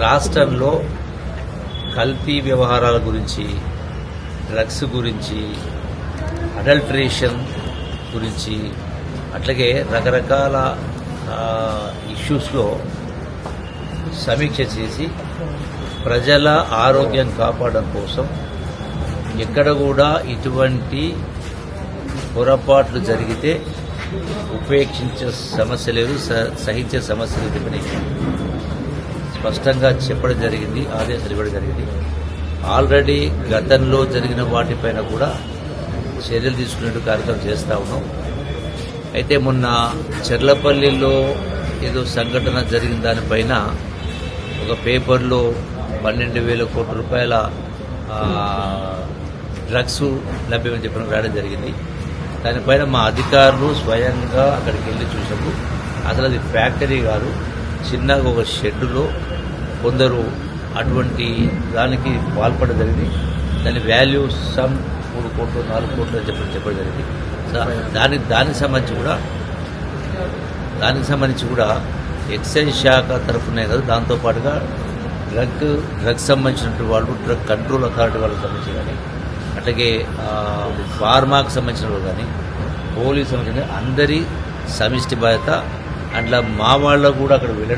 రాష్ట్రంలో కల్తీ వ్యవహారాల గురించి, డ్రగ్స్ గురించి, అడల్టరేషన్ గురించి, అట్లాగే రకరకాల ఇష్యూస్లో సమీక్ష చేసి ప్రజల ఆరోగ్యం కాపాడడం కోసం ఎక్కడ కూడా ఇటువంటి పొరపాట్లు జరిగితే ఉపేక్షించే సమస్య లేదు, సహించే సమస్య లేదని స్పష్టంగా చెప్పడం జరిగింది, ఆదేశాలు ఇవ్వడం జరిగింది. ఆల్రెడీ గతంలో జరిగిన వాటిపైన కూడా చర్యలు తీసుకునే కార్యక్రమం చేస్తూ ఉన్నాం. అయితే మొన్న చెర్లపల్లిలో ఏదో సంఘటన జరిగిన దానిపైన ఒక పేపర్లో 12,000 కోట్ల రూపాయల డ్రగ్స్ లభ్యమని చెప్పడం రాయడం జరిగింది. దానిపైన మా అధికారులు స్వయంగా అక్కడికి వెళ్ళి చూసాము. అసలు అది ఫ్యాక్టరీ కాదు, చిన్నగా ఒక షెడ్డులో కొందరు అటువంటి దానికి పాల్పడడం జరిగింది. దాని వాల్యూ సమ్ 3 కోట్లు 4 కోట్లు అని చెప్పడం జరిగింది. దానికి సంబంధించి కూడా ఎక్సైజ్ శాఖ తరఫునే కాదు, దాంతోపాటుగా డ్రగ్స్ సంబంధించినటువంటి వాళ్ళు, డ్రగ్ కంట్రోల్ అథారిటీ వాళ్ళకి సంబంధించి కానీ, అట్లాగే ఫార్మాకు సంబంధించిన వాళ్ళు కానీ, పోలీసు సంబంధించిన అందరి సమిష్టి బాధ్యత. అట్లా మా వాళ్ళు కూడా అక్కడ వెళ్ళడం